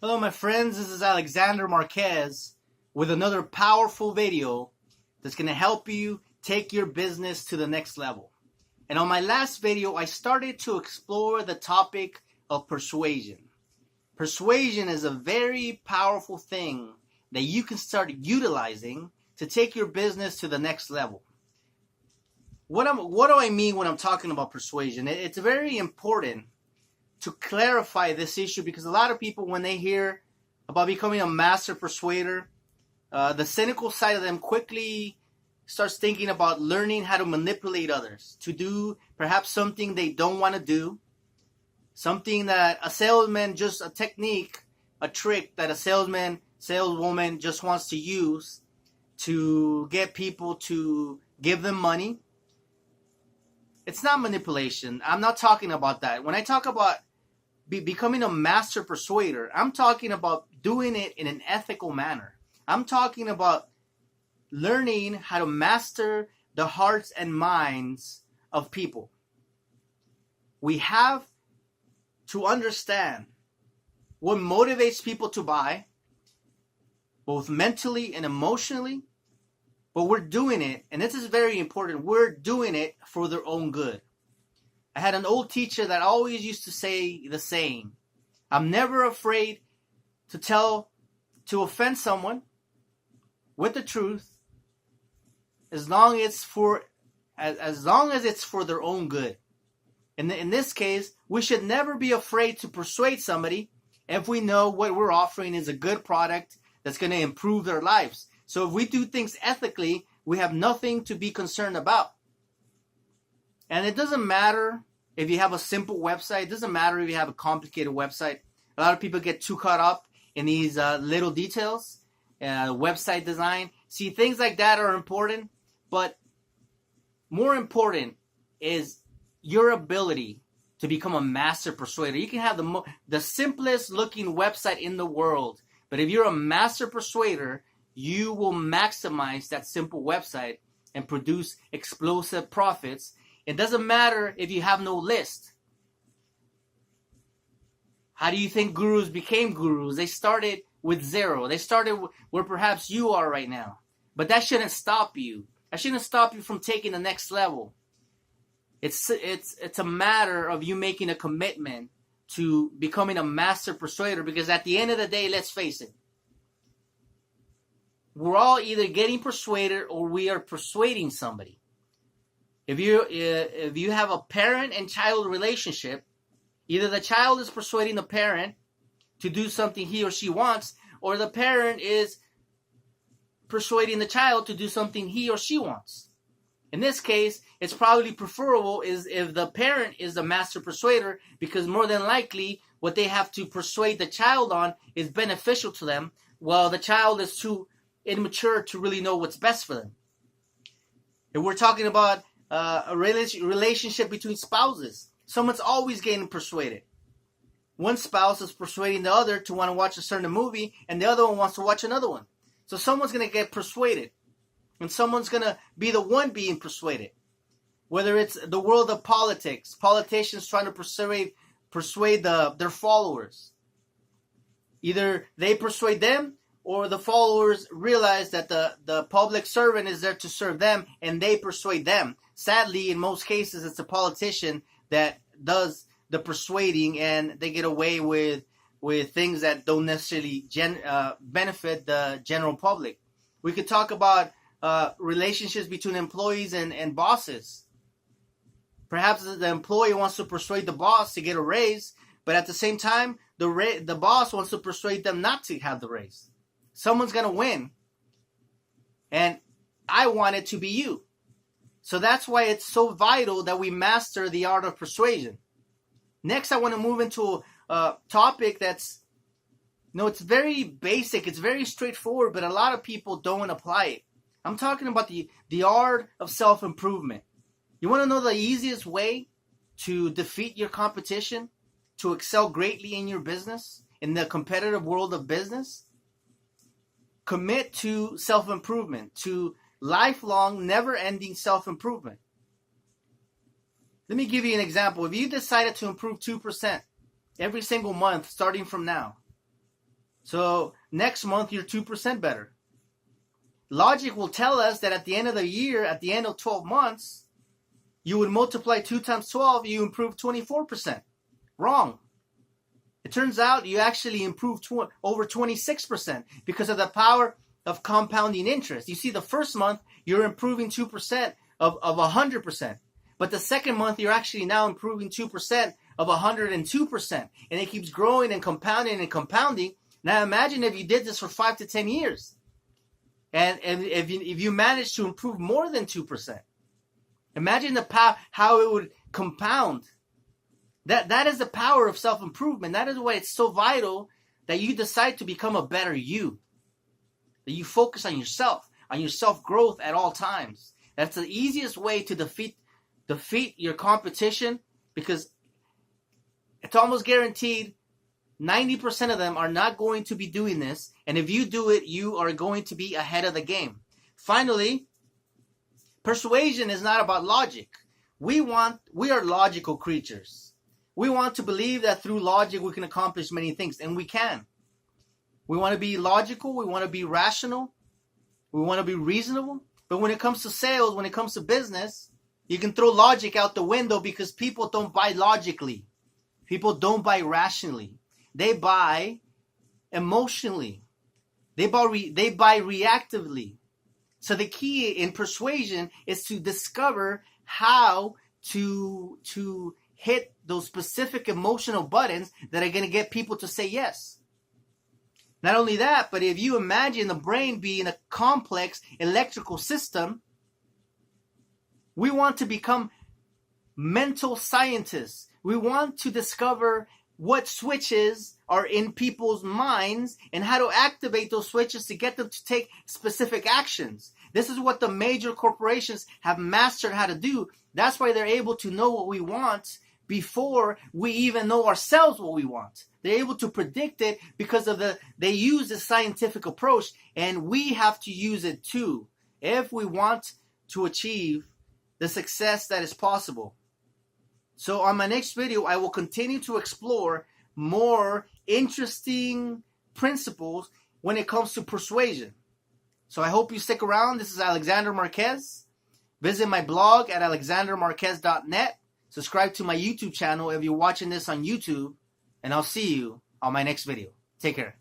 Hello my friends, this is Alexander Marquez with another powerful video that's going to help you take your business to the next level. And on my last video, I started to explore the topic of persuasion. Persuasion is a very powerful thing that you can start utilizing to take your business to the next level. What do I mean when I'm talking about persuasion? It's very important to clarify this issue because a lot of people, when they hear about becoming a master persuader, the cynical side of them quickly starts thinking about learning how to manipulate others to do perhaps something they don't want to do, something that a salesman, just a technique, a trick that a saleswoman just wants to use to get people to give them money. It's not manipulation. I'm not talking about that. When I talk about becoming a master persuader, I'm talking about doing it in an ethical manner. I'm talking about learning how to master the hearts and minds of people. We have to understand what motivates people to buy, both mentally and emotionally, but we're doing it, and this is very important, we're doing it for their own good. I had an old teacher that always used to say the saying, I'm never afraid to offend someone with the truth as long as it's for their own good. In this case, we should never be afraid to persuade somebody if we know what we're offering is a good product that's going to improve their lives. So if we do things ethically, we have nothing to be concerned about. And it doesn't matter if you have a simple website. It doesn't matter if you have a complicated website. A lot of people get too caught up in these little details, website design. See, things like that are important, but more important is your ability to become a master persuader. You can have the simplest looking website in the world, but if you're a master persuader, you will maximize that simple website and produce explosive profits. It doesn't matter if you have no list. How do you think gurus became gurus? They started with zero. They started where perhaps you are right now. But that shouldn't stop you. That shouldn't stop you from taking the next level. It's a matter of you making a commitment to becoming a master persuader, because at the end of the day, let's face it, we're all either getting persuaded or we are persuading somebody. If you have a parent and child relationship, either the child is persuading the parent to do something he or she wants, or the parent is persuading the child to do something he or she wants. In this case, it's probably preferable is if the parent is the master persuader, because more than likely what they have to persuade the child on is beneficial to them, while the child is too immature to really know what's best for them. If we're talking about a relationship between spouses, someone's always getting persuaded. One spouse is persuading the other to want to watch a certain movie, and the other one wants to watch another one. So someone's going to get persuaded, and someone's going to be the one being persuaded. Whether it's the world of politics, politicians trying to persuade their followers. Either they persuade them, or the followers realize that the public servant is there to serve them, and they persuade them. Sadly, in most cases, it's a politician that does the persuading, and they get away with things that don't necessarily benefit the general public. We could talk about relationships between employees and bosses. Perhaps the employee wants to persuade the boss to get a raise, but at the same time, the boss wants to persuade them not to have the raise. Someone's going to win, and I want it to be you. So that's why it's so vital that we master the art of persuasion. Next, I want to move into a topic that's, it's very basic, it's very straightforward, but a lot of people don't apply it. I'm talking about the art of self-improvement. You want to know the easiest way to defeat your competition, to excel greatly in your business, in the competitive world of business? Commit to self-improvement, to lifelong, never-ending self-improvement. Let me give you an example. If you decided to improve 2% every single month starting from now, So next month, you're 2% better. Logic will tell us that at the end of the year, at the end of 12 months, you would multiply 2 times 12, you improve 24%. Wrong. It turns out you actually improve over 26% because of the power of compounding interest. You see, the first month, you're improving 2% of 100%. But the second month, you're actually now improving 2% of 102%. And it keeps growing and compounding and compounding. Now imagine if you did this for 5 to 10 years. And if you manage to improve more than 2%. Imagine the power, how it would compound. That is the power of self-improvement. That is why it's so vital that you decide to become a better you. That you focus on yourself, on your self-growth at all times. That's the easiest way to defeat your competition, because it's almost guaranteed 90% of them are not going to be doing this. And if you do it, you are going to be ahead of the game. Finally, persuasion is not about logic. We are logical creatures. We want to believe that through logic we can accomplish many things, and we can. We want to be logical. We want to be rational. We want to be reasonable. But when it comes to sales, when it comes to business, you can throw logic out the window, because people don't buy logically. People don't buy rationally. They buy emotionally. They buy reactively. So the key in persuasion is to discover how to hit those specific emotional buttons that are going to get people to say yes. Not only that, but if you imagine the brain being a complex electrical system, we want to become mental scientists. We want to discover what switches are in people's minds and how to activate those switches to get them to take specific actions. This is what the major corporations have mastered how to do. That's why they're able to know what we want before we even know ourselves what we want. They're able to predict it because they use the scientific approach, and we have to use it too if we want to achieve the success that is possible. So on my next video, I will continue to explore more interesting principles when it comes to persuasion. So I hope you stick around. This is Alexander Marquez. Visit my blog at alexandermarquez.net. Subscribe to my YouTube channel if you're watching this on YouTube. And I'll see you on my next video. Take care.